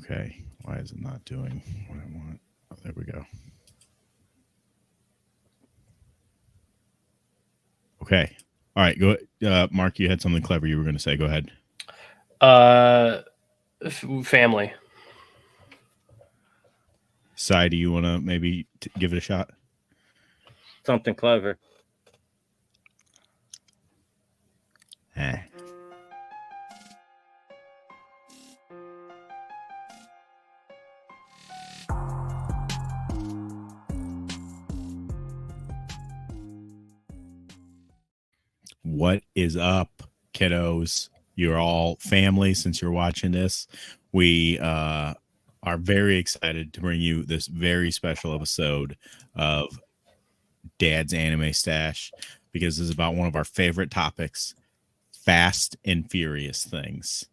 Okay. Why is it not doing what I want? Oh, there we go. Okay. All right. Go. Mark, you had something clever you were going to say. Go ahead. Family. Sai, do you want to maybe give it a shot? Something clever. Eh. What is up, kiddos? You're all family since you're watching this. We are very excited to bring you this very special episode of Dad's Anime Stash because this is about one of our favorite topics, fast and furious things.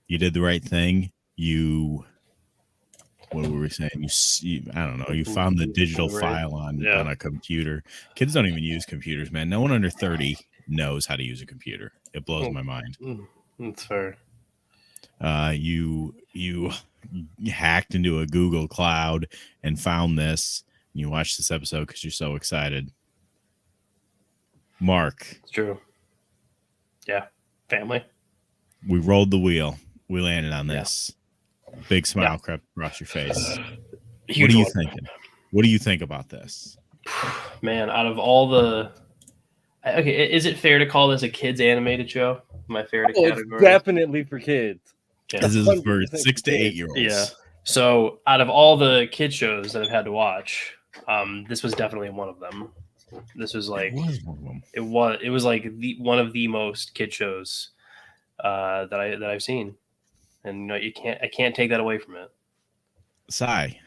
You did the right thing. What were we saying? I don't know. You found the digital file on a computer. Kids don't even use computers, man. No one under 30 knows how to use a computer. It blows my mind. That's fair. You hacked into a Google Cloud and found this. You watched this episode because you're so excited. Mark. It's true. Yeah. Family. We rolled the wheel. We landed on this. Big smile crept across your face. What are you thinking? What do you think about this? Man, out of all the... Okay, is it fair to call this a kids animated show? My favorite category? It's definitely for kids. Yeah. This is for 6 to 8 year olds. Yeah. So out of all the kid shows that I've had to watch, this was definitely one of them. This was like... It was one of them. It was like one of the most kid shows that I've seen. And I can't take that away from it. Sai,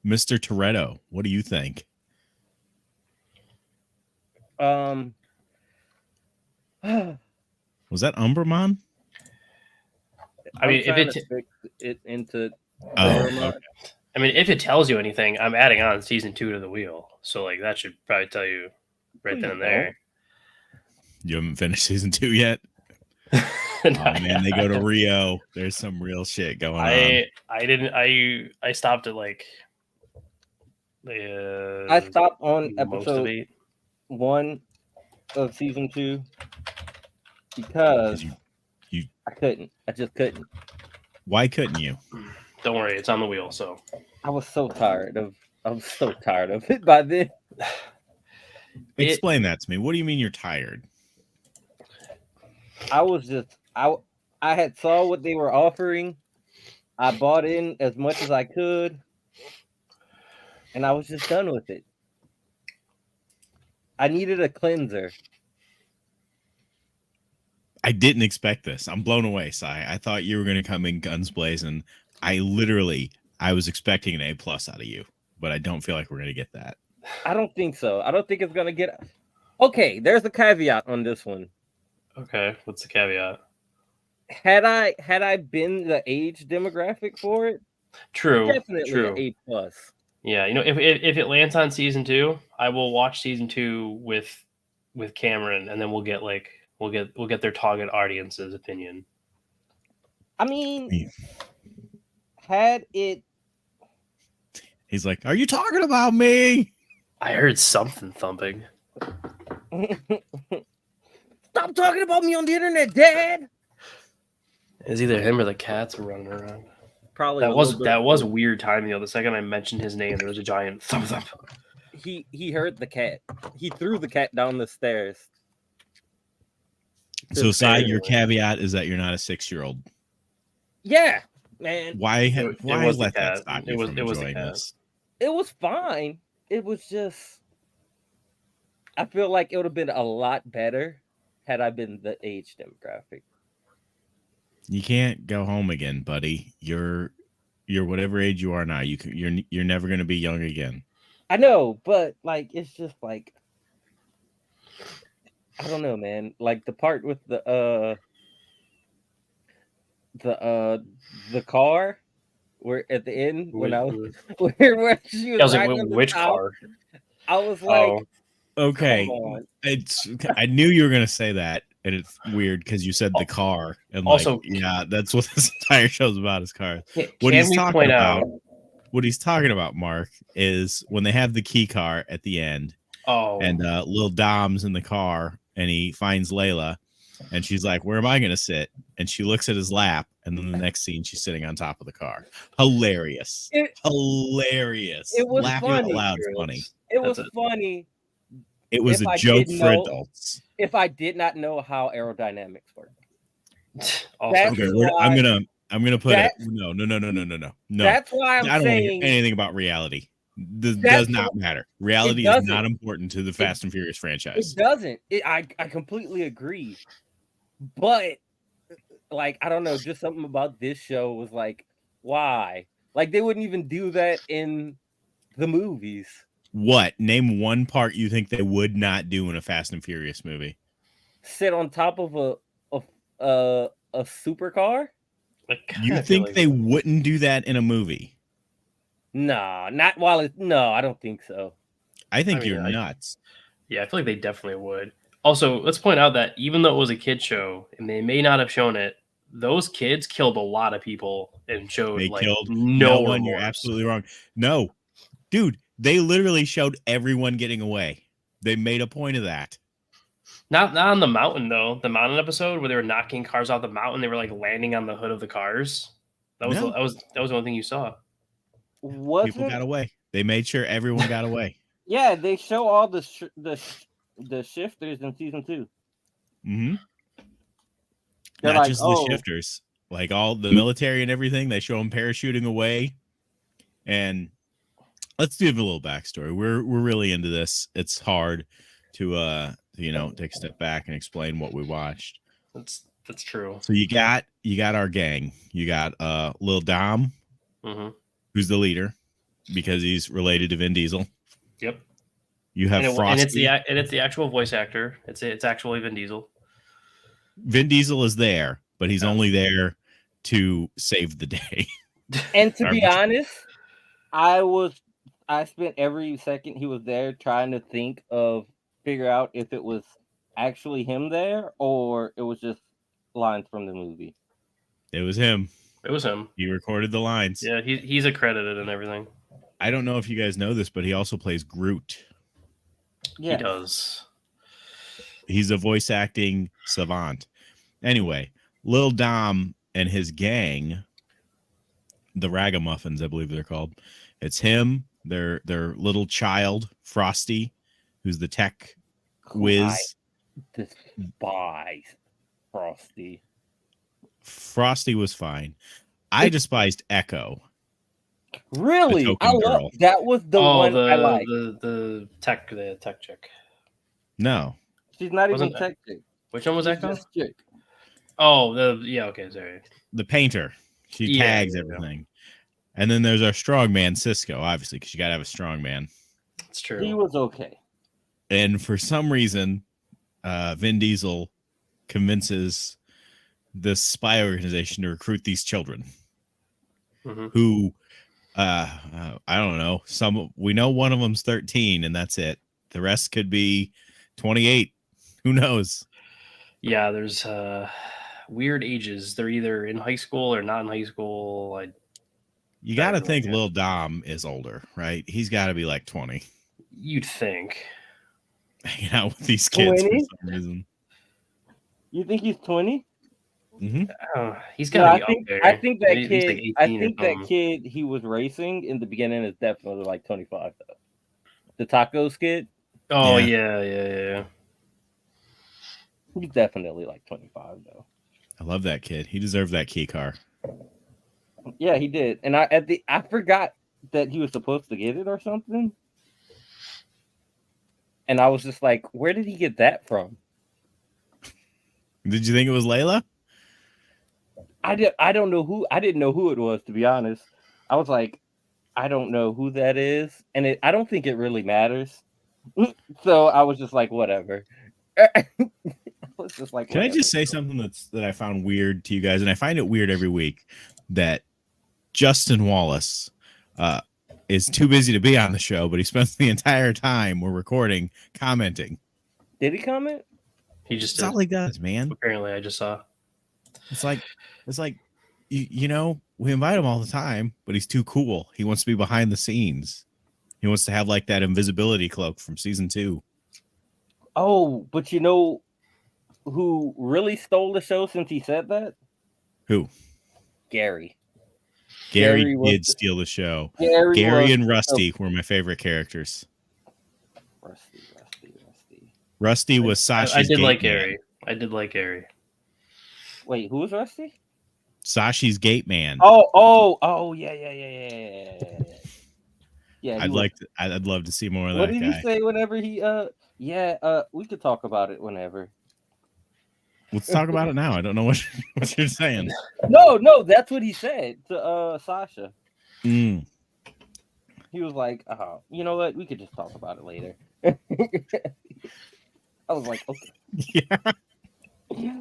Mr. Toretto, what do you think? Was that Umberman? I mean, if it fix it into, okay. I mean, if it tells you anything, I'm adding on season 2 to the wheel, so like that should probably tell you right then and there. You haven't finished season 2 yet. Oh man, they go to Rio. There's some real shit going on. I stopped at like. I stopped on episode 1 of season 2 because I couldn't. I just couldn't. Why couldn't you? Don't worry, it's on the wheel. So I was so tired of it by then. Explain that to me. What do you mean you're tired? I was just I had saw what they were offering. I bought in as much as I could, and I was just done with it. I needed a cleanser. I didn't expect this. I'm blown away, Sai. I thought you were going to come in guns blazing. I was expecting an A+ out of you, but I don't feel like we're going to get that. I don't think so. I don't think it's going to get... Okay, there's a caveat on this one. Okay, what's the caveat? Had I been the age demographic for it, definitely an A+. Yeah, if it lands on season 2, I will watch season 2 with Cameron, and then we'll get their target audience's opinion. I mean, had it... He's like, "Are you talking about me?" I heard something thumping. Stop talking about me on the internet, Dad. It's either him or the cats running around. Probably that was weird timing. The second I mentioned his name, there was a giant thump. He heard the cat. He threw the cat down the stairs. So, Sai, your caveat is that you're not a 6-year-old. Yeah, man. Why let that stop you from enjoying this? It was fine. It was just... I feel like it would have been a lot better had I been the age demographic. You can't go home again, buddy. You're whatever age you are now. You're never going to be young again. I know, but like it's just like I don't know, man. Like the part with the car where at the end when I was where she was like, which car? I was like, okay. I knew you were going to say that. and it's weird because you said the car, and Also- yeah, that's what this entire show's about is cars. What Can he's we talking point about, out? what he's talking about, Mark, is when they have the key car at the end, Oh, and little Dom's in the car, and he finds Layla, and she's like, "Where am I going to sit?" And she looks at his lap, and then the next scene, she's sitting on top of the car. Hilarious, hilarious. It was Laughing out funny. loud, funny. It was That's it. funny It was If a I joke didn't for know- adults. if I did not know how aerodynamics work. Also, That's Okay, why- I'm gonna put it. That's- No. That's why I I'm don't want to hear saying anything about reality. This That's does not matter. Reality is doesn't. not important to the Fast and Furious franchise. it doesn't. I completely agree. But like, I don't know, just something about this show was like, why? Like, they wouldn't even do that in the movies. What? Name one part you think they would not do in a Fast and Furious movie. Sit on top of a supercar? I kinda You feel think like- they wouldn't do that in a movie? Nah, not while it. No, I don't think so. I think I mean, you're I- nuts. Yeah, I feel like they definitely would. Also, let's point out that even though it was a kid show and they may not have shown it, those kids killed a lot of people and showed They like killed no one. You're remorse. absolutely wrong. No, dude, they literally showed everyone getting away. They made a point of that. Not on the mountain though. The mountain episode where they were knocking cars off the mountain, they were like landing on the hood of the cars. That was No. that was the only thing you saw. People got away. They made sure everyone got away. Yeah, they show all the shifters in season 2. Mm-hmm. They're Not like, just oh, the shifters, like all the military and everything. They show them parachuting away. And let's give a little backstory. We're really into this. It's hard to take a step back and explain what we watched. That's true. So you got our gang. You got Lil Dom, Mm-hmm. who's the leader because he's related to Vin Diesel. Yep. You have And Frosty. it's the actual voice actor. It's actually Vin Diesel. Vin Diesel is there, but he's Yeah. only there to save the day. and to be Garbage. honest, I spent every second he was there trying to figure out if it was actually him there or it was just lines from the movie. It was him. It was him. He recorded the lines. Yeah, he's accredited and everything. I don't know if you guys know this, but he also plays Groot. Yeah, He does. He's a voice acting savant. Anyway, Lil Dom and his gang, the Ragamuffins, I believe they're called. It's him, their little child, Frosty, who's the tech whiz. Despise Frosty. Frosty was fine. I despised Echo. Really? token I love girl. that was the one I liked. the tech chick. No. She's not Wasn't even tech chick. Which one was that She's called? just chick. Oh, okay, sorry. The painter. She Yeah, tags yeah. everything. And then there's our strong man, Cisco, obviously, because you got to have a strong man. It's true. He was okay. And for some reason, Vin Diesel convinces this spy organization to recruit these children Mhm. who, I don't know, we know one of them's 13 and that's it. The rest could be 28. Who knows? Yeah, there's weird ages. They're either in high school or not in high school. You got to no think idea. Lil Dom is older, right? He's got to be like 20. You'd think. Hanging out with these kids 20? for some reason. You think he's 20? He's No, gotta I be think up there. I think that He's kid. like 18 I or think that something. kid he was racing in the beginning is definitely like 25 though. The tacos kid, Oh Yeah. yeah. he's definitely like 25 though. I love that kid. He deserved that key car. Yeah, he did. And I forgot that he was supposed to get it or something. And I was just like, where did he get that from? Did you think it was Layla? I don't know who. I didn't know who it was, to be honest. I was like, I don't know who that is, and I don't think it really matters. So I was just like, whatever. I was just like, Can I whatever. just say something that I found weird to you guys, and I find it weird every week that Justin Wallace is too busy to be on the show, but he spends the entire time we're recording commenting. Did he comment? He just That's did. all he does, man. Apparently, I just saw. It's like you know, we invite him all the time, but he's too cool. He wants to be behind the scenes. He wants to have like that invisibility cloak from season 2. Oh, but you know who really stole the show since he said that? Who? Gary. Gary was did steal the show. Gary Gary was and Rusty were my favorite characters. Rusty. Rusty was I Sashi's did like gate man. Gary. I did like Gary. Wait, who was Rusty? Sashi's gate man. Oh, yeah. Yeah, I'd love to see more of what that did guy. he say whenever he we could talk about it whenever. Let's talk about it now. I don't know what you're saying. No, that's what he said to Sasha. Mm. He was like, you know what? We could just talk about it later. I was like, okay. Yeah.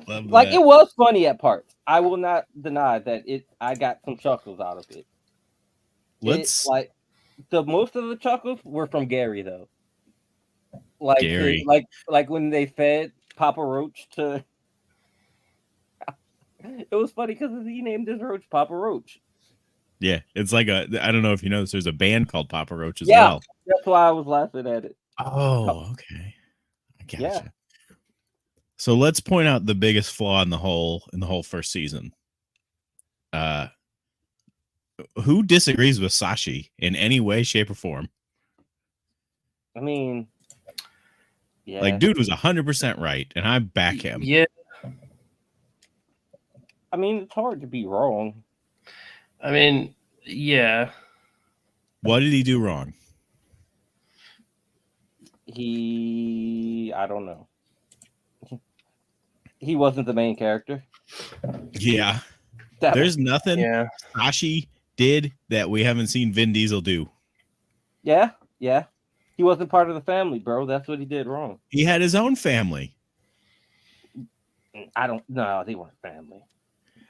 Love Like that. it was funny at parts. I will not deny that I got some chuckles out of it. Like the most of the chuckles were from Gary though. Like Gary. like when they fed Papa Roach to it was funny because he named his roach Papa Roach. Yeah, it's like I don't know if you know this, there's a band called Papa Roach as well. That's why I was laughing at it. Oh, okay. I gotcha. Yeah. So let's point out the biggest flaw in the whole first season. Who disagrees with Sashi in any way, shape, or form? I mean, yeah. Like, dude was 100% right, and I back him. Yeah. I mean, it's hard to be wrong. I mean, yeah. What did he do wrong? I don't know. He wasn't the main character. Yeah. There's nothing Sashi did that we haven't seen Vin Diesel do. Yeah. He wasn't part of the family, bro. That's what he did wrong. He had his own family. No, they weren't family.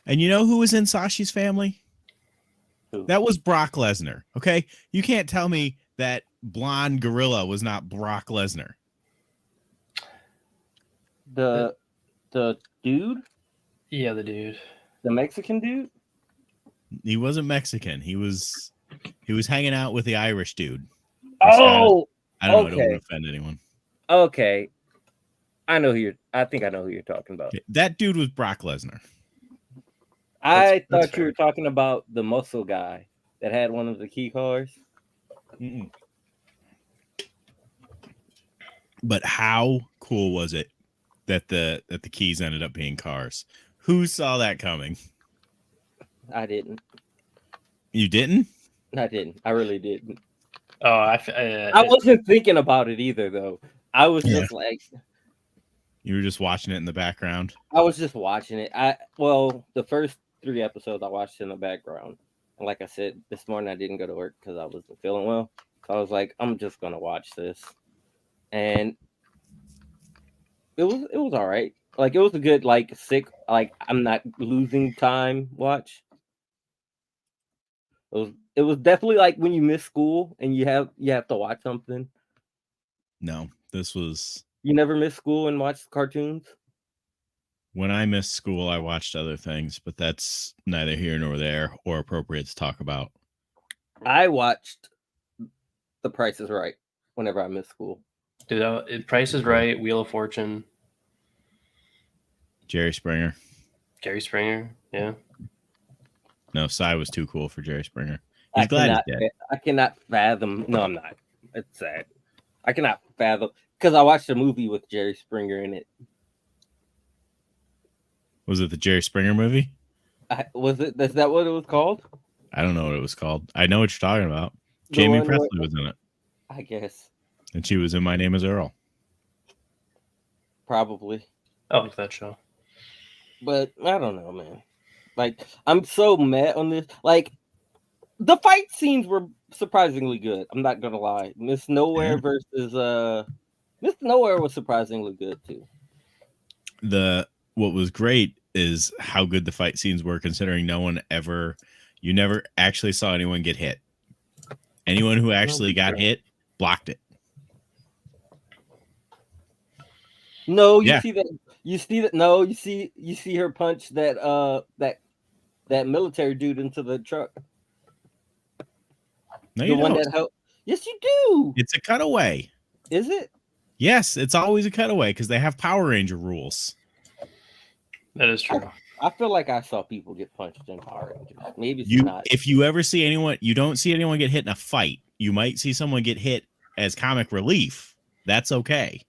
And you know who was in Sashi's family? Who? That was Brock Lesnar. Okay? You can't tell me that blonde gorilla was not Brock Lesnar. The dude? Yeah, the dude. The Mexican dude? He wasn't Mexican. He was hanging out with the Irish dude. Oh, I don't know. I don't want to offend anyone. Okay. I think I know who you're talking about. That dude was Brock Lesnar. I thought you were talking about the muscle guy that had one of the key cars. Mm-mm. But how cool was it that the keys ended up being cars? Who saw that coming? I didn't. You didn't? I didn't. I really didn't. Oh, I wasn't thinking about it either, though. I was just like, you were just watching it in the background. I was just watching it. The first 3 episodes I watched in the background. And like I said, this morning I didn't go to work because I wasn't feeling well. So I was like, I'm just gonna watch this, and it was all right. Like it was a good I'm not losing time watch. It was definitely like when you miss school and you have to watch something. No, this was. You never miss school and watch cartoons? When I missed school, I watched other things, but that's neither here nor there or appropriate to talk about. I watched The Price is Right whenever I missed school. Dude, Price is Right, Wheel of Fortune. Jerry Springer. Yeah. No, Cy was too cool for Jerry Springer. He's glad he's dead. I cannot fathom. No, I'm not. It's sad. I cannot fathom because I watched a movie with Jerry Springer in it. Was it the Jerry Springer movie? Was it? Is that what it was called? I don't know what it was called. I know what you're talking about. Jamie Presley was in it. I guess. And she was in My Name is Earl. Probably. I like that show. But I don't know, man. Like, I'm so mad on this. Like, the fight scenes were surprisingly good. I'm not gonna lie. Miss Nowhere versus Miss Nowhere was surprisingly good too. What was great is how good the fight scenes were, considering you never actually saw anyone get hit. Anyone who actually got hit blocked it. No, you Yeah. see that. You see that. No, you see her punch that military dude into the truck. No, The you one don't. that helped. Yes, you do. It's a cutaway. Is it? Yes, it's always a cutaway because they have Power Ranger rules. That is true. I feel like I saw people get punched in Power Rangers. Maybe it's You, not. if you ever see anyone, you don't see anyone get hit in a fight. You might see someone get hit as comic relief. That's okay.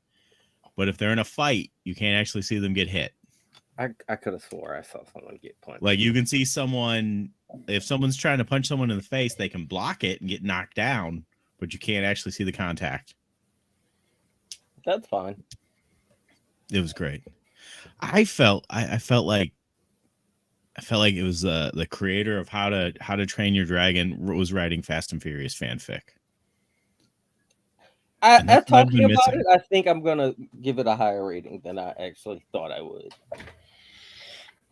But if they're in a fight, you can't actually see them get hit. I could have swore I saw someone get punched. Like you can see someone, if someone's trying to punch someone in the face, they can block it and get knocked down, but you can't actually see the contact. That's fine. It was great. I felt like it was the creator of How to Train Your Dragon was writing Fast and Furious fanfic. As talking about it, I think I'm gonna give it a higher rating than I actually thought I would.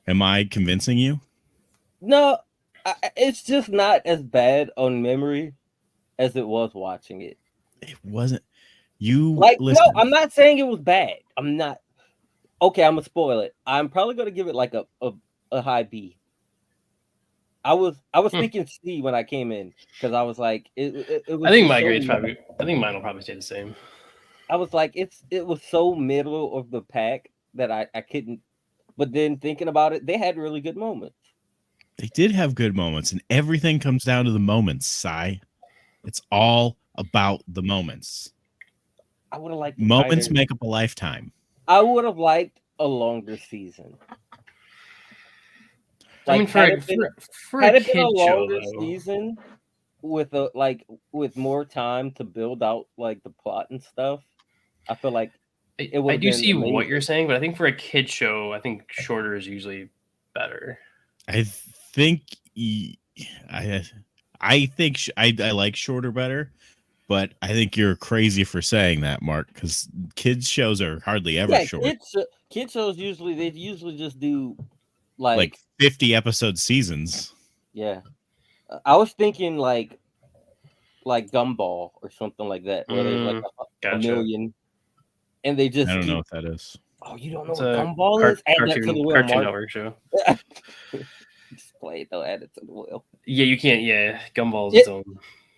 Am I convincing you? No, it's just not as bad on memory as it was watching it. It wasn't. You Like, listen. no, I'm not saying it was bad. I'm not. Okay, I'm gonna spoil it. I'm probably gonna give it like a high B. I was thinking C when I came in because I was like, it was. I think my grade's probably. I think mine will probably stay the same. I was like, it was so middle of the pack that I couldn't. But then thinking about it, they had really good moments. They did have good moments, and everything comes down to the moments, Sai. It's all about the moments. I would have liked moments make up a lifetime. I would have liked a longer season. Like, I mean, had it been a longer season with with more time to build out like the plot and stuff, I feel like it would. I do see what you're saying, but I think for a kid show, I think shorter is usually better. I think I like shorter better, but I think you're crazy for saying that, Mark, because kids shows are hardly ever short. Kid shows usually just do like 50 episode seasons. Yeah, I was thinking like Gumball or something like that, where there's like a million, and they just. I don't know what that is. Oh, you don't know what Gumball is? Add that to the wheel, Cartoon Network show. Just play it though. Add it to the wheel. Yeah, you can't. Yeah, Gumball's its own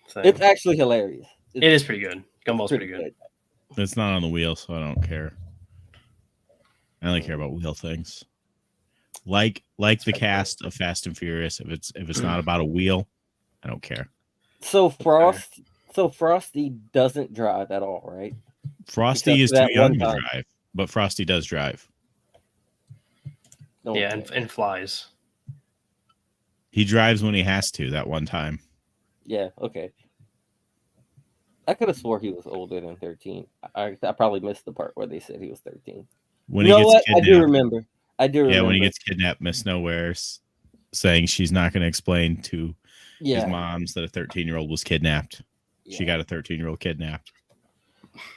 thing. It's actually hilarious. It is pretty good. Gumball's pretty good. It's not on the wheel, so I don't care. I only care about wheel things. Like the cast of Fast and Furious. If it's not about a wheel, I don't care. So Frosty doesn't drive at all, right? Frosty is too young to drive, but Frosty does drive. Yeah, and flies. He drives when he has to. That one time. Yeah. Okay. I could have swore he was older than 13. I probably missed the part where they said he was 13. When he gets kidnapped, I do remember. Yeah, when he gets kidnapped, Miss Nowhere's saying she's not going to explain to his moms that a 13-year-old was kidnapped. Yeah. She got a 13-year-old kidnapped.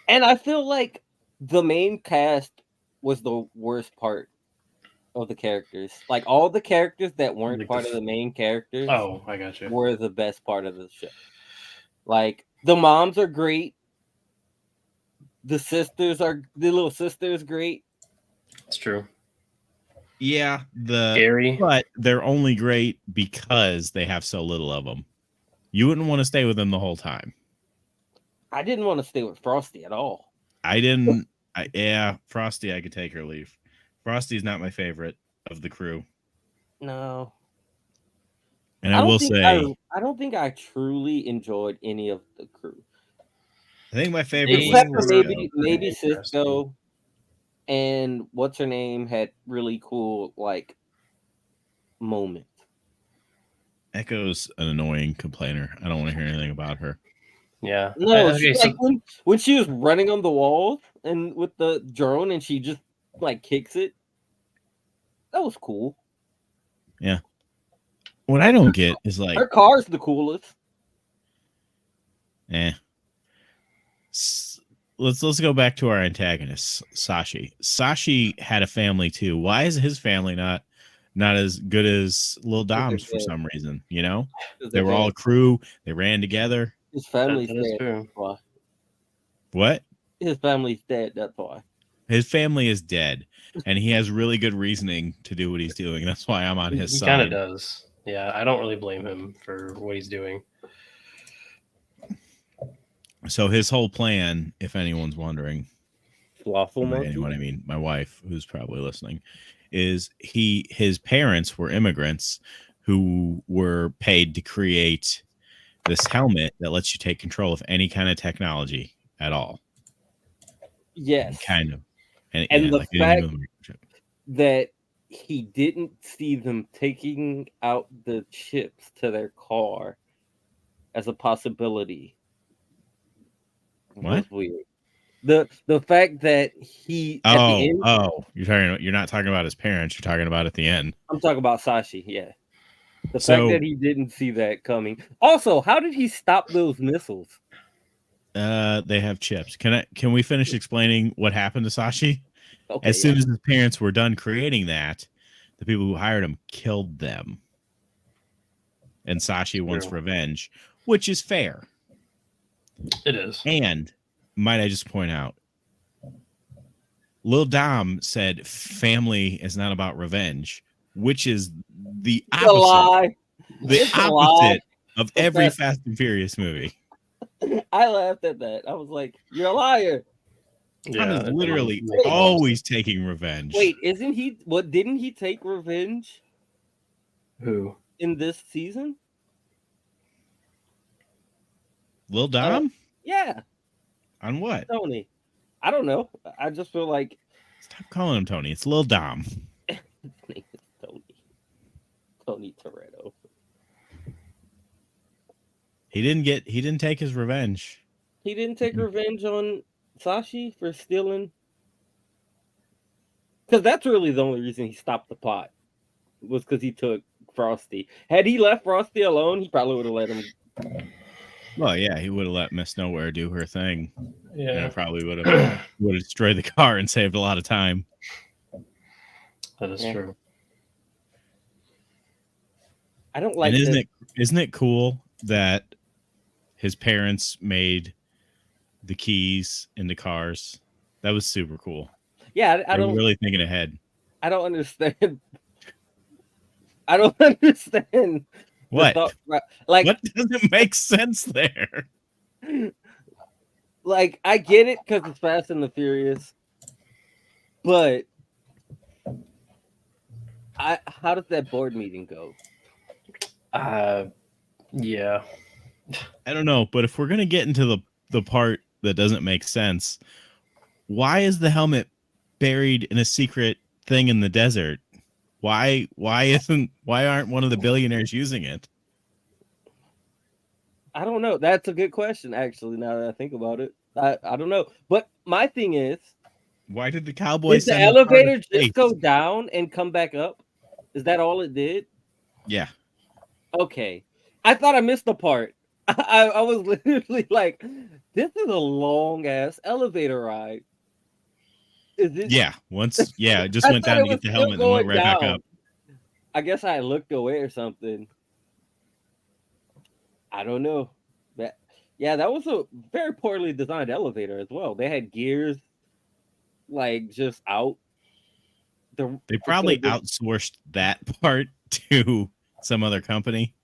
And I feel like the main cast was the worst part of the characters. Like all the characters that weren't part of the main characters. Oh, I got you. Were the best part of the show. Like the moms are great. The little sister is great. It's true. Yeah, Gary. But they're only great because they have so little of them. You wouldn't want to stay with them the whole time. I didn't want to stay with Frosty at all. I didn't. Frosty, I could take or leave. Frosty's not my favorite of the crew. No. And I will say, I don't think I truly enjoyed any of the crew. I think my favorite was maybe Cisco. And what's her name had really cool like moment. Echo's an annoying complainer. I don't want to hear anything about her. Yeah. No, when she was running on the wall and with the drone and she just like kicks it. That was cool. Yeah. What I don't get is like her car's the coolest. Let's go back to our antagonist, Sashi. Sashi had a family too. Why is his family not as good as Lil Dom's for some reason? You know, they were all a crew. They ran together. His family's dead. That's why. What? His family's dead. That's why. His family is dead, and he has really good reasoning to do what he's doing. That's why I'm on his He side. kind of does. Yeah, I don't really blame him for what he's doing. So his whole plan, if anyone's wondering, Lawful by monkey. anyone I mean my wife, who's probably listening, is his parents were immigrants who were paid to create this helmet that lets you take control of any kind of technology at all. Yes. Kind of. And And yeah, the like fact anything with a microchip. that he didn't see them taking out the chips to their car as a possibility was What? weird. The fact that he at the end, You're not talking about his parents, you're talking about at the end. I'm talking about Sashi, yeah. The fact So that he didn't see that coming. Also, how did he stop those missiles? they have chips. Can we finish explaining what happened to Sashi? Okay, As soon as his parents were done creating that, the people who hired him killed them. And Sashi wants revenge, which is fair. It is. And might I just point out, Lil Dom said family is not about revenge, which is the it's a lie. opposite, It's a lie. of every Fast and Furious movie. I laughed at that. I was like, "You're a liar." Dom is literally Wait. always taking revenge. Wait, isn't he? What didn't he take revenge Who? in this season? Lil Dom? Yeah, On what? Tony. I don't know. I just feel like Stop calling him Tony. It's Lil Dom. his name is Tony. Tony Toretto. He didn't take his revenge. He didn't take revenge on Sashi for stealing. Because that's really the only reason he stopped the plot. Was because he took Frosty. Had he left Frosty alone, he probably would have let him. Well, yeah, he would have let Miss Nowhere do her thing. Yeah, And it probably would have destroyed the car and saved a lot of time. that is true. I don't like. And isn't it cool that his parents made the keys into cars? That was super cool. Yeah, I don't really thinking ahead. I don't understand. I don't understand. What? Like, what doesn't make sense there? Like, I get it because it's Fast and the Furious, but how did that board meeting go? Yeah. I don't know, but if we're gonna get into the part that doesn't make sense, why is the helmet buried in a secret thing in the desert? Why aren't one of the billionaires using it? I don't know. That's a good question, actually, now that I think about it. I don't know. But my thing is, why did the cowboy did the elevator just go down and come back up? Is that all it did? Yeah. Okay. I thought I missed the part. I was literally like, this is a long ass elevator ride. Is it? Yeah. It just went down to get the helmet and went right back up. I guess I looked away or something. I don't know. That was a very poorly designed elevator as well. They had gears like just out. They probably outsourced that part to some other company.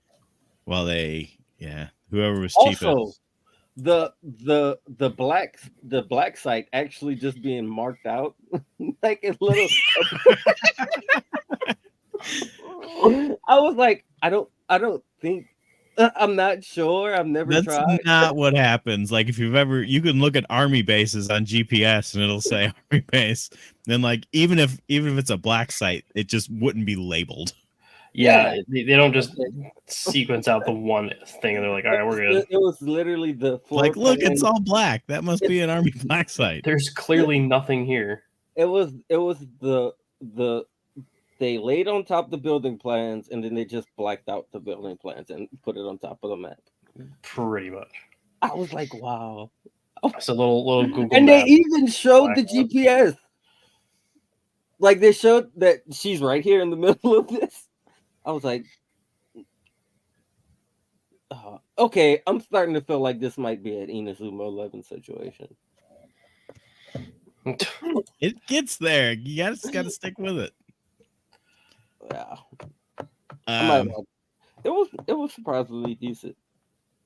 Well, whoever was cheapest. Also, the black site actually just being marked out like a little. I was like, I don't think. I'm not sure. I've never tried. That's not what happens. Like, if you can look at army bases on GPS and it'll say army base. Then, like, even if it's a black site, it just wouldn't be labeled. Yeah, they don't just sequence out the one thing and they're like, all right, we're good. It was literally the floor like, look, it's all black. That must be an army black site. There's clearly nothing here. It was the they laid on top of the building plans and then they just blacked out the building plans and put it on top of the map. Pretty much. I was like, wow. It's a little Google and map. They even showed the GPS. Like, they showed that she's right here in the middle of this. I was like, okay, I'm starting to feel like this might be an Inazuma 11 situation. It gets there. You just got to stick with it. Yeah. It was surprisingly decent.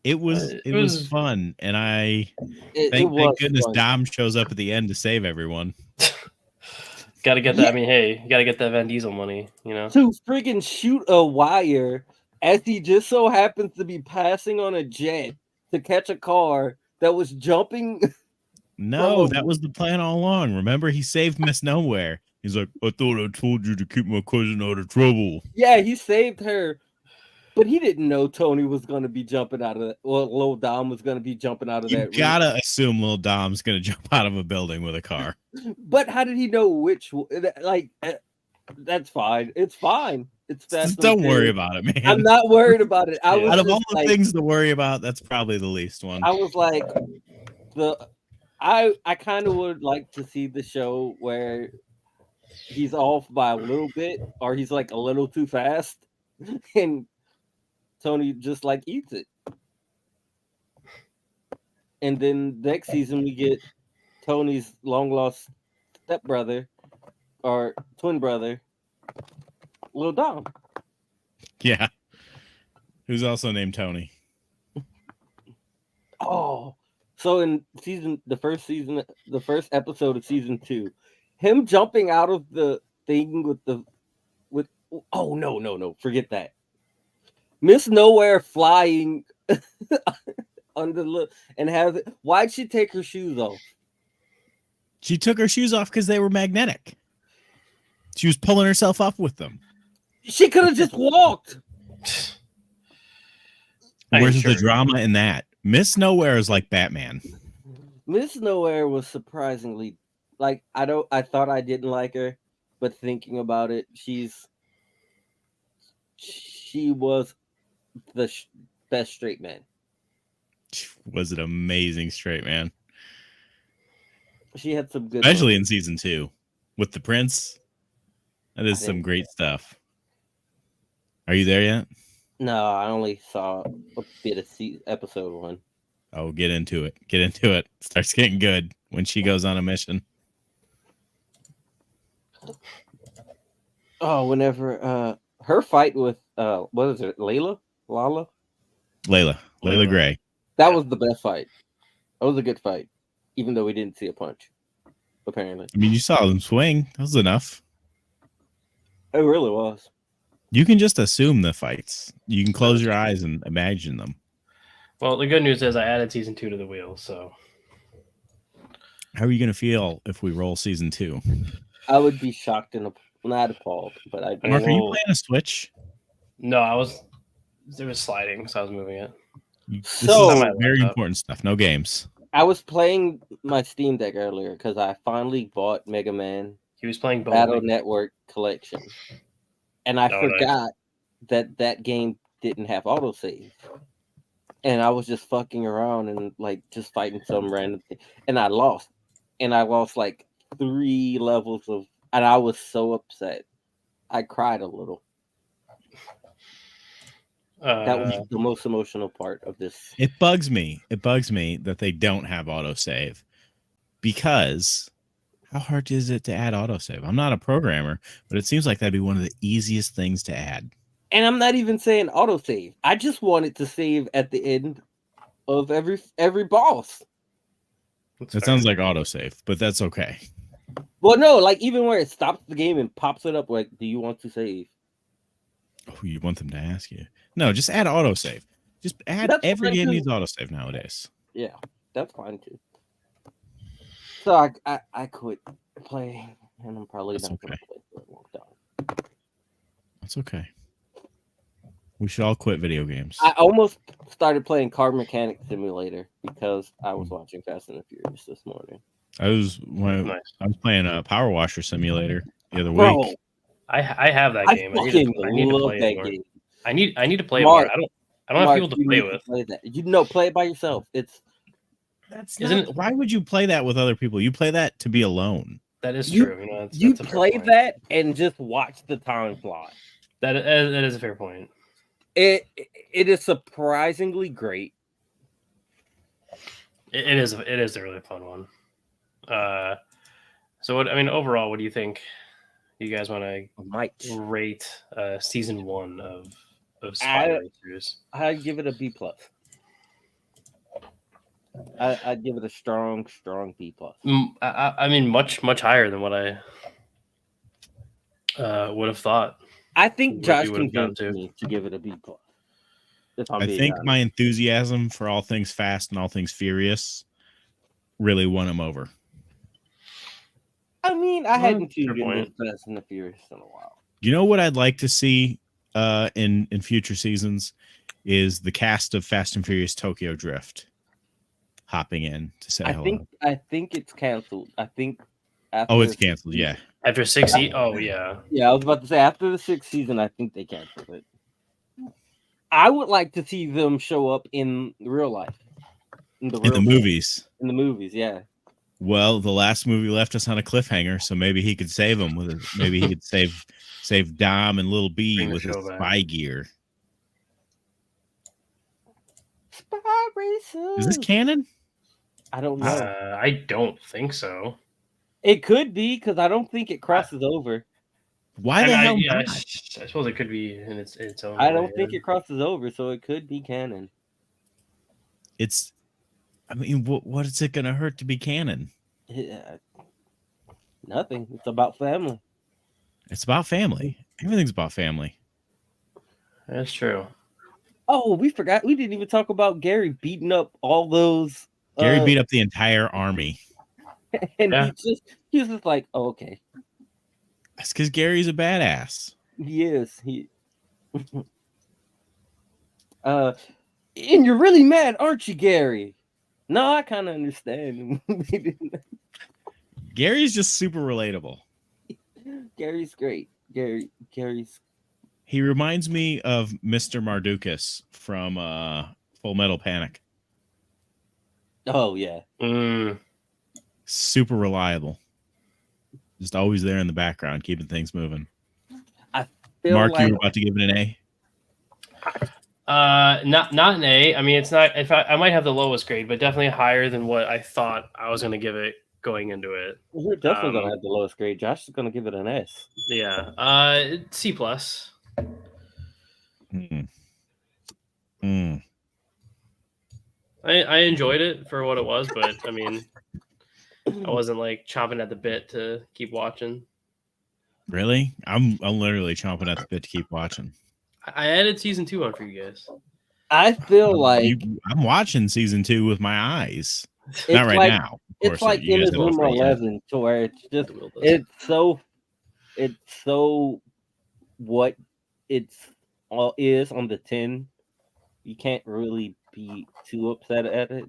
It was fun, and thank goodness fun. Dom shows up at the end to save everyone. Got to get that. I mean, hey, you got to get that Van Diesel money, you know. To friggin' shoot a wire as he just so happens to be passing on a jet to catch a car that was jumping. No, that was the plan all along. Remember, he saved Miss Nowhere. He's like, I thought I told you to keep my cousin out of trouble. Yeah, he saved her, but he didn't know Tony was going to be jumping out of that. Well, Lil Dom was going to be jumping out of You that. gotta assume Lil Dom's gonna jump out of a building with a car. But how did he know which? Like, that's fine. It's fine. It's fast. Just don't worry about it, man. I'm not worried about it. I was out of all the things to worry about, that's probably the least one. I was like, I kind of would like to see the show where he's off by a little bit, or he's like a little too fast, and Tony just like eats it. And then next season we get Tony's long lost stepbrother or twin brother, Lil Dom. Yeah, who's also named Tony. Oh, so in the first episode of season 2, him jumping out of the thing with oh no, forget that. Miss Nowhere flying under the and have it. Why'd she take her shoes off? She took her shoes off because they were magnetic. She was pulling herself up with them. She could have just walked. Where's the drama in that? Miss Nowhere is like Batman. Miss Nowhere was surprisingly like I thought I didn't like her, but thinking about it, she was the best straight man. Was an amazing straight man. She had some good, especially in season 2 with the prince. That is some great stuff. Are you there yet? No, I only saw a bit of episode 1. Oh, get into it. Get into it. Starts getting good when she goes on a mission. Oh, whenever her fight with what is it, Layla Gray. That was the best fight. That was a good fight, even though we didn't see a punch. Apparently, I mean, you saw them swing. That was enough. It really was. You can just assume the fights. You can close your eyes and imagine them. Well, the good news is I added season 2 to the wheel. So, how are you going to feel if we roll season 2? I would be shocked and not appalled, but I'd. Mark, are you playing a Switch? No, it was sliding, so I was moving it. This is very important stuff. No games. I was playing my Steam Deck earlier because I finally bought Mega Man. He was playing Battle Network Collection, and I forgot that game didn't have autosave. And I was just fucking around and like just fighting some random thing, and I lost. And I lost like 3 levels of, and I was so upset. I cried a little. That was the most emotional part of this. It bugs me. It bugs me that they don't have autosave, because how hard is it to add autosave? I'm not a programmer, but it seems like that'd be one of the easiest things to add. And I'm not even saying autosave. I just wanted to save at the end of every boss. That sounds like autosave, but that's okay. Well, no, like even where it stops the game and pops it up, like, do you want to save? Oh, you want them to ask you? No, just add autosave. Just add every game needs autosave nowadays. Yeah, that's fine too. So I quit playing, and I'm probably not going to play for a long time. That's okay. We should all quit video games. I almost started playing Car Mechanic Simulator because I was watching Fast and the Furious this morning. I was playing a Power Washer Simulator the other week. I have that game. I need to play that game. I need to play it more. I don't have people to play with. Play that. Play it by yourself. Why would you play that with other people? You play that to be alone. That is true. You play that and just watch the time fly. That is a fair point. It is surprisingly great. It is a really fun one. So what? I mean, overall, what do you think? You guys want to Might rate season 1 of I Spy Racers? I'd give it a B+. I'd give it a strong B+. I mean, much higher than what I would have thought. I think What Josh you would have gone convinced to. me to give it a B+. If I'm I being think honest. my enthusiasm for all things fast and all things furious really won him over. I mean, I hadn't tuned fair into point. Fast and the Furious in a while. You know what I'd like to see in future seasons is the cast of Fast and Furious Tokyo Drift hopping in to say hello. I think it's canceled. I think Oh, it's canceled. Yeah. After 6 oh yeah. Yeah, I was about to say after the 6th season, I think they canceled it. I would like to see them show up in real life. In the movies. In the movies, yeah. Well, the last movie left us on a cliffhanger, so maybe he could save them with it. Maybe he could save Dom and Little B Bring the with his show back. spy gear. Spy Racers. Is this canon? I don't know. I don't think so. It could be because I don't think it crosses over. Why the hell I not? suppose it could be in its own. I way, don't think yeah. it crosses over, so it could be canon. I mean, what is it going to hurt to be canon? Yeah. Nothing. It's about family. It's about family. Everything's about family. That's true. Oh, we forgot. We didn't even talk about Gary beating up all those. Gary beat up the entire army. And Yeah. he was just like, oh, okay. That's because Gary's a badass. He is. And you're really mad, aren't you, Gary? No, I kind of understand. Gary's just super relatable. Gary's great. Gary's. He reminds me of Mr. Mardukas from Full Metal Panic. Oh yeah. Super reliable. Just always there in the background, keeping things moving. Mark, you were about to give it an A? Not an A. I mean, it's not. I might have the lowest grade, but definitely higher than what I thought I was going to give it going into it. We're definitely gonna have the lowest grade. Josh is gonna give it an S. Yeah. C+. I enjoyed it for what it was, but I mean, I wasn't like chomping at the bit to keep watching. Really? I'm literally chomping at the bit to keep watching. I added season 2 on for you guys. I feel like I'm watching season 2 with my eyes. it's Not right like, now. It's like Inazuma 11, to where it's just it's so what it's all is on the 10. You can't really be too upset at it.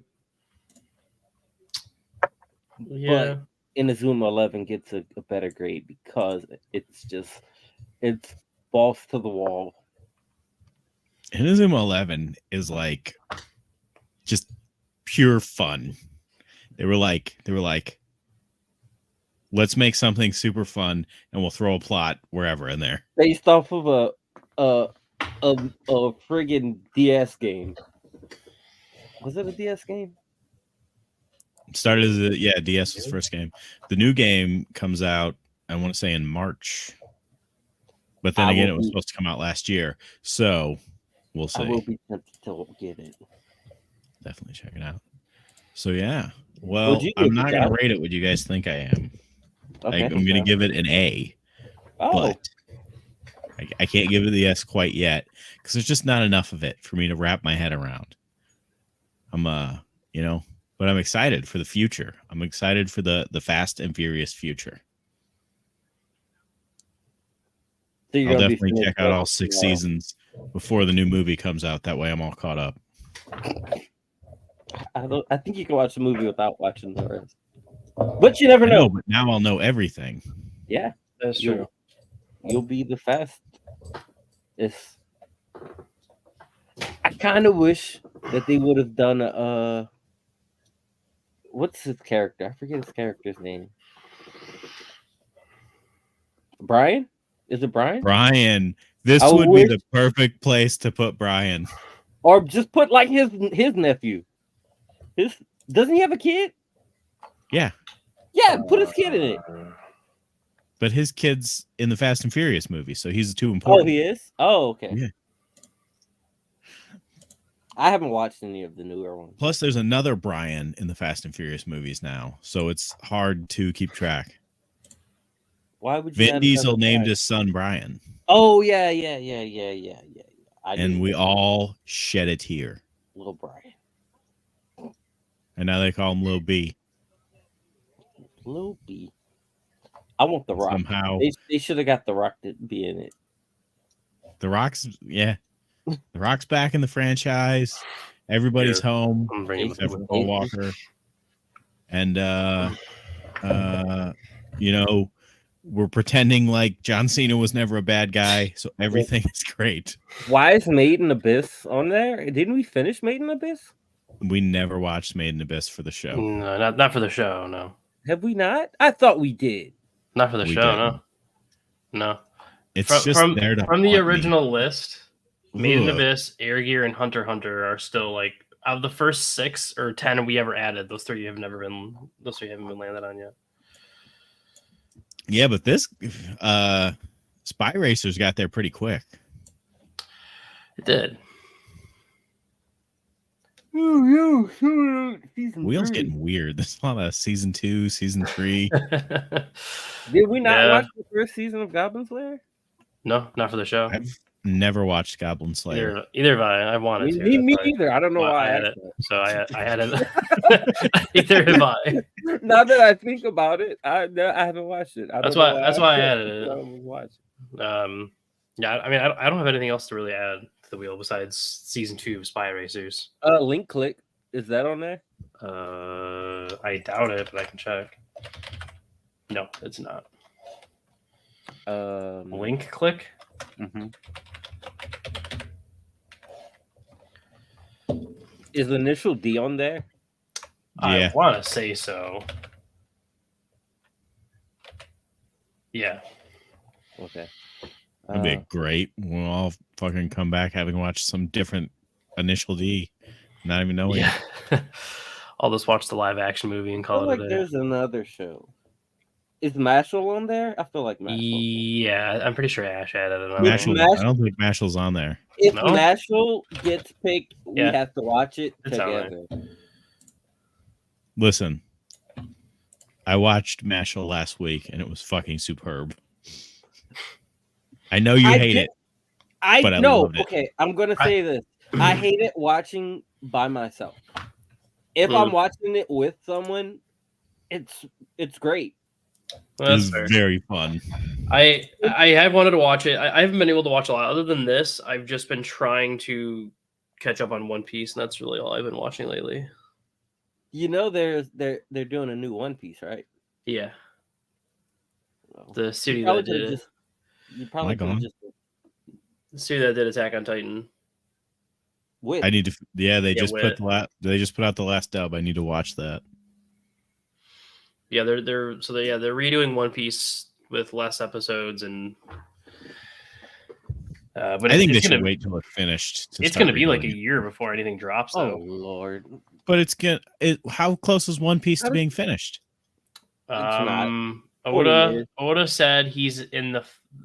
Yeah. But Inazuma 11 gets a better grade because it's balls to the wall. Inazuma 11 is like just pure fun. They were like, let's make something super fun and we'll throw a plot wherever in there. Based off of a friggin' DS game. Was it a DS game? Started as DS was first game. The new game comes out, I want to say in March. But then again, it was supposed to come out last year. So we'll see. I will be tempted to get it. Definitely check it out. So yeah. Well, I'm not going to rate it what you guys think I am. Okay, I'm going to give it an A. But I can't give it the S quite yet because there's just not enough of it for me to wrap my head around. But I'm excited for the future. I'm excited for the Fast and Furious future. So I'll definitely check out all 6 seasons before the new movie comes out. That way I'm all caught up. I think you can watch the movie without watching the rest. But you never know. But now I'll know everything. Yeah, that's true. You'll be the fast. I kind of wish that they would have done what's his character? I forget his character's name. Brian? Is it Brian? Brian. This would be the perfect place to put Brian. Or just put like his nephew. Doesn't he have a kid? Yeah. Yeah, put his kid in it. But his kid's in the Fast and Furious movie, so he's too Oh, important. he is? Oh, okay. Yeah. I haven't watched any of the newer ones. Plus, there's another Brian in the Fast and Furious movies now, so it's hard to keep track. Why would you? Vin add Diesel another named Brian? his son Brian, Oh yeah. and we all shed a tear. Little Brian. And now they call him Lil B. Lil B. I want the Rock. Somehow, They should have got the Rock to be in it. The Rock's The Rock's back in the franchise. Everybody's home I'm bringing except for Paul Walker. And we're pretending like John Cena was never a bad guy, so everything is great. Why is Made in Abyss on there? Didn't we finish Made in Abyss? We never watched Made in Abyss for the show. No, not for the show. No, Have we not? I thought we did. not for the We show. didn't. No. It's From, just from, there to from the haunt me. original list, Made in Ugh. Abyss, Air Gear, and Hunter x Hunter are still like out of the first 6 or 10 we ever added. Those three haven't been landed on yet. Yeah, but this Spy Racers got there pretty quick. It did. Wheel's getting weird. There's a lot of season 2, season 3. Did we not Yeah. watch the first season of Goblin Slayer? No, not for the show. I've never watched Goblin Slayer. Either have I. I wanted to. Me that's why- either. I don't know well, why I I had asked it. So I had it. Either have I. that. Now that I think about it, I haven't watched it. That's why I added it. I haven't watched it. Yeah, I mean, I don't have anything else to really add to the wheel besides season 2 of Spy Racers. Link Click, is that on there? I doubt it, but I can check. No, it's not. Link click. Mhm. Is Initial D on there? Yeah. I want to say so. Yeah. Okay. That'd be great. We'll all fucking come back having watched some different Initial D. Not even knowing. Yeah. I'll just watch the live action movie and I call feel it like a day. there's another show. Is Mashal on there? I feel like Mashal. Yeah, I'm pretty sure Ash added it on Yeah. there. Mashal, I don't think Mashal's on there. If No? Mashal gets picked, we Yeah. have to watch it It's on there. together. Listen, I watched Mashal last week and it was fucking superb. I know you hate it. But I know. loved it. Okay, I'm gonna say this. I hate it watching by myself. If I'm watching it with someone, it's great. Well, It that's was fair. very fun. I have wanted to watch it. I haven't been able to watch a lot. Other than this, I've just been trying to catch up on One Piece, and that's really all I've been watching lately. You know, they're doing a new One Piece, right? Yeah, So, the you studio probably that did could've it. just. You probably Am I gone? could just. The studio that did Attack on Titan. With. I need to. Yeah, they just Wit. they just put out the last dub. I need to watch that. Yeah, they're redoing One Piece with less episodes and. But I think they it's should gonna, wait till it's finished. It's going to be like a year before anything drops, Oh though. Lord! But it's gonna. How close is One Piece to being finished? not. 40 years. Oda said he's in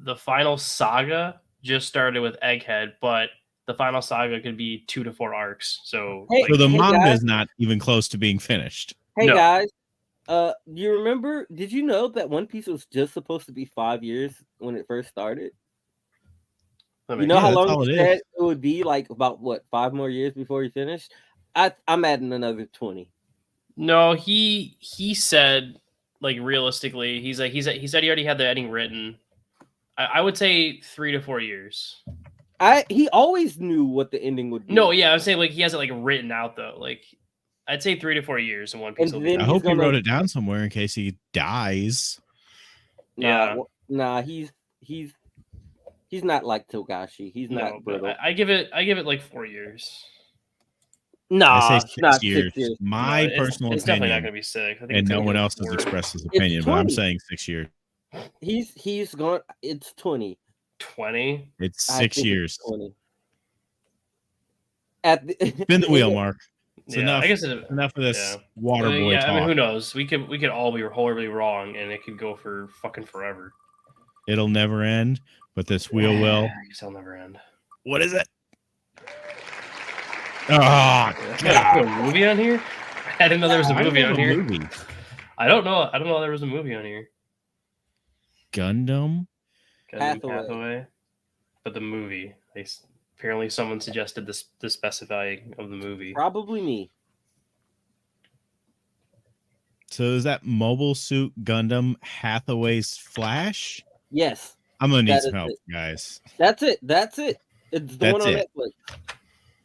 the final saga. Just started with Egghead, but the final saga could be 2 to 4 arcs. So, Hey, So the manga guys. is not even close to being finished. Hey No. guys, you remember? Did you know that One Piece was just supposed to be 5 years when it first started? I You mean, know Yeah, how that's long all he it said is. it would be? Like about what, 5 more years before he finished? I'm adding another 20. no, he said like realistically, he said he already had the ending written. I would say 3 to 4 years. He always knew what the ending would be. No, yeah, I'm saying like he has it like written out though. Like I'd say 3 to 4 years in One Piece. And will be then I done. hope he gonna- wrote it down somewhere in case he dies. Yeah. Nah, he's not like Togashi. He's No, not but brittle. I give it like 4 years. Nah, I say it's not 6 years. 6 years. My No, personal it's definitely not opinion, going to be 6. I think and it's no gonna one be else has 4. expressed his opinion, but I'm 20. saying 6 years. He's going. It's 20. 20. It's I 6 think it's years. 20. At the, Spin the wheel, Mark. It's Yeah, enough. I guess Enough of this yeah. water boy yeah, talk. I mean, who knows? We could all be horribly wrong, and it could go for fucking forever. It'll never end, but this wheel will. I guess it'll never end. What is it? Oh, Put a movie on here? I didn't know there was a movie on here. Movie. I don't know. I don't know there was a movie on here. Gundam. Hathaway. But the movie. Apparently someone suggested the specifying of the movie. Probably me. So is that Mobile Suit Gundam Hathaway's Flash? Yes. I'm gonna need That some is help, it. guys. That's it. It's the one on Netflix.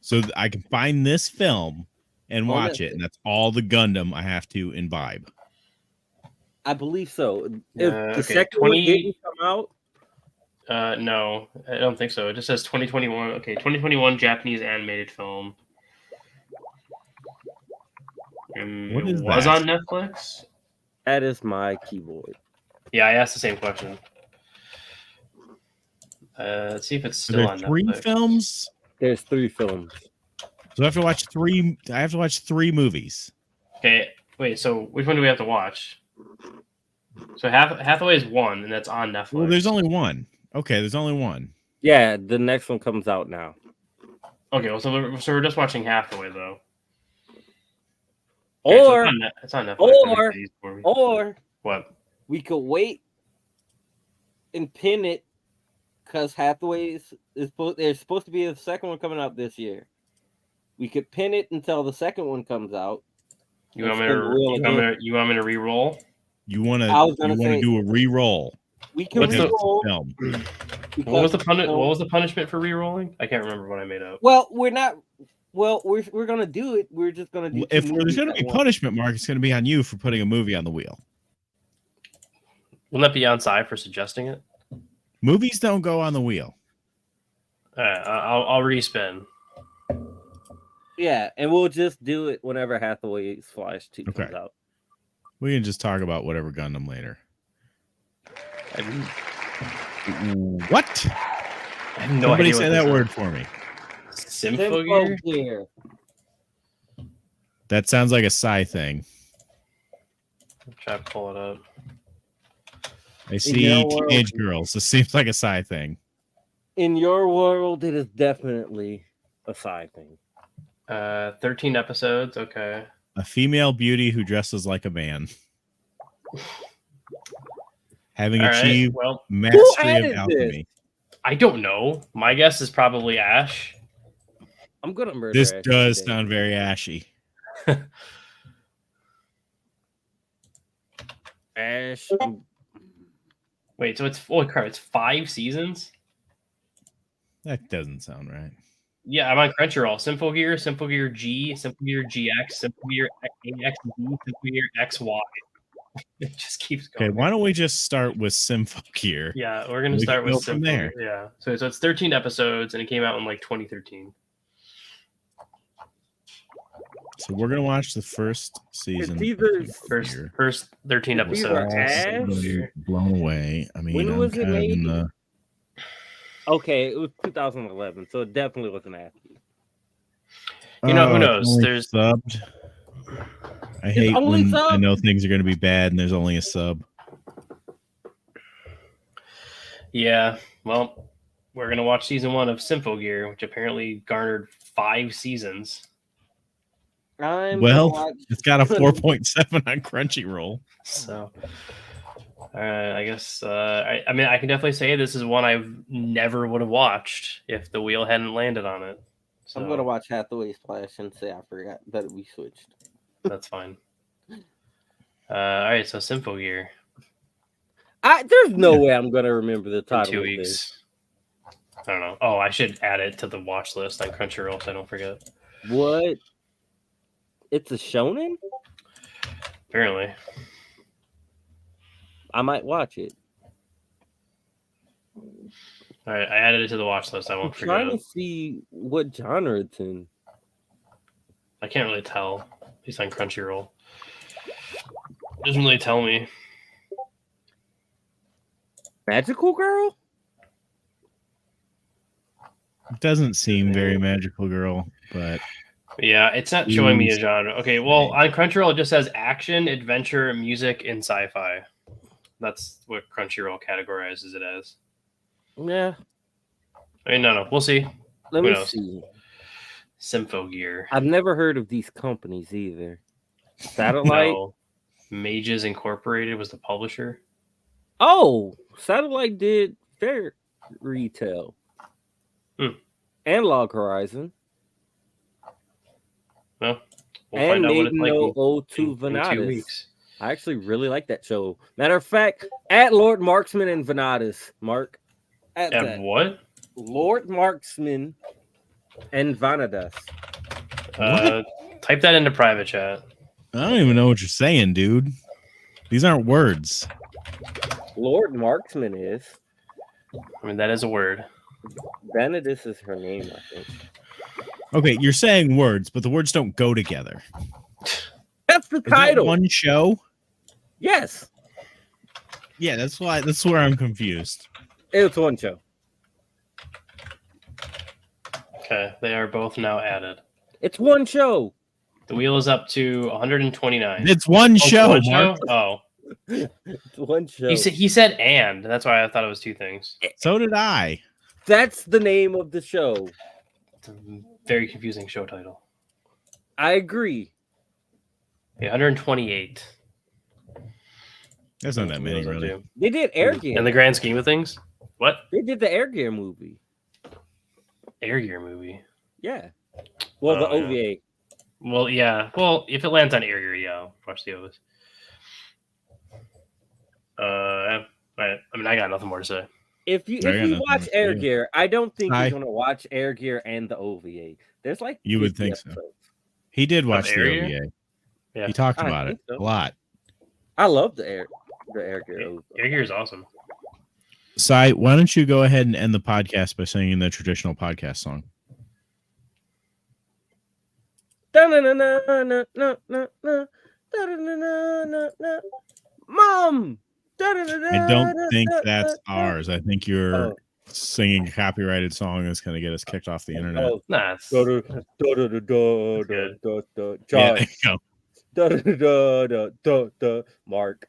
So I can find this film and watch it, Netflix. and that's all the Gundam I have to imbibe. I believe so. If the Okay, second one didn't come out, no, I don't think so. It just says 2021. Okay, 2021 Japanese animated film. What is it was that? on Netflix? that is my keyboard. Yeah, I asked the same question. Let's see if it's Are still there on 3 Netflix. films? There's 3 films. So I have to watch 3. I have to watch 3 movies. Okay, wait. So which one do we have to watch? So Hathaway is 1, and that's on Netflix. Well, there's only one. Okay, there's only one. Yeah, the next one comes out now. Okay, well, so we're just watching Hathaway though. Or, Okay, so it's on Netflix. or What? we could wait and pin it because Hathaway's there's supposed to be a second one coming out this year. We could pin it until the second one comes out. You want me to re-roll? You want I was gonna to say- do a re-roll. We can What's the re-roll. Film. What was the punishment for re-rolling? I can't remember what I made up. Well, we're not. Well, we're gonna do it. We're just gonna do. If two there's movies going to at be once. punishment, Mark, it's going to be on you for putting a movie on the wheel. Wouldn't that be on side for suggesting it? Movies don't go on the wheel. I'll respin. Yeah, and we'll just do it whenever Hathaway's Flash 2 comes Okay. out. We can just talk about whatever Gundam later. What? I have no Somebody idea say what that this word for me. is. Symphogear? Symphogear. That sounds like a Psy thing. Try to pull it up. I see your world- teenage girls. This seems like a Psy thing. In your world, it is definitely a side thing. 13 episodes. Okay. A female beauty who dresses like a man. Having All right. achieved Well, mastery added of alchemy. I don't know. My guess is probably Ash. I'm gonna murder. This Ashley does today. sound very ashy. Ash. Wait, so it's holy crap! It's 5 seasons. That doesn't sound right. Yeah, I'm on Crunchyroll. Symphogear G, Symphogear GX, Symphogear AXD, Symphogear XY. It just keeps Okay, going. why don't we just start with Symphogear? Yeah, we're gonna We start can with go from there. Symphogear. Yeah, so it's 13 episodes, and it came out in like 2013. So we're gonna watch the first season. It's either of Symphogear. First 13 It's either episodes. of Ash- Symphogear. Blown away. I mean, When I'm was it kind of in made? the Okay, it was 2011, so it definitely wasn't Ashley. You know, who it's knows? only There's- subbed. I hate only when I subbed? know things are going to be bad and there's only a sub. Yeah, well, we're gonna watch season 1 of Symphogear, which apparently garnered 5 seasons. I'm Well, gonna watch- It's got a 4.7 on Crunchyroll. So, I guess I mean I can definitely say this is one I never would have watched if the wheel hadn't landed on it. So I'm gonna watch Hathaway's Flash and say I forgot that we switched. that's fine. All right, so Symphogear. There's no way I'm gonna remember the In title. 2 of this. weeks. I don't know. Oh, I should add it to the watch list on Crunchyroll so I don't forget. What? It's a shonen? Apparently. I might watch it. All right, I added it to the watch list. I I'm won't trying forget. to see what genre it's in. I can't really tell. He's on Crunchyroll. Doesn't really tell me. Magical Girl? It doesn't seem very magical, girl, but Yeah, it's not showing me a genre. Okay, well, on Crunchyroll it just says action, adventure, music, and sci-fi. That's what Crunchyroll categorizes it as. Yeah. I mean, no, we'll see. Let Who me knows? see. Symphogear. I've never heard of these companies either. Satellite. No. Mages Incorporated was the publisher. Oh, Satellite did Fair Retail. And Log Horizon. Well, we'll and find out what it's Maiden like No Ode to in 2 Venatus. weeks. I actually really like that show. Matter of fact, at Lord Marksman and Venatus, Mark. At that. What? Lord Marksman and Venatus. Type that into private chat. I don't even know what you're saying, dude. These aren't words. Lord Marksman is. I mean, that is a word. Venatus is her name, I think. Okay, you're saying words, but the words don't go together. That's the Is that title. one show? Yes. Yeah, that's where I'm confused. It's one show. Okay, they are both now added. It's one show. The wheel is up to 129. It's one show, one Mark. show? Oh. It's one show. He said and. That's why I thought it was 2 things. So did I. That's the name of the show. It's a very confusing show title. I agree. Yeah, 128. That's not that many, really. They did Air Gear. In the grand scheme of things? What? They did the Air Gear movie. Air Gear movie? Yeah. Well, the OVA. Yeah. Well, yeah. Well, if it lands on Air Gear, yeah, I'll watch the OVAs. I mean, I got nothing more to say. If you watch Air Gear, I don't think you're gonna watch Air Gear and the OVA. There's like you would think episodes. so. He did watch the Gear? OVA. Yeah. He talked about it a lot. I love the Air Gear. Air Gear is awesome. Sai, why don't you go ahead and end the podcast by singing the traditional podcast song? Mom! I don't think that's ours. I think you're singing a copyrighted song that's going to get us kicked off the internet. Oh. Nah, it's John. Mark.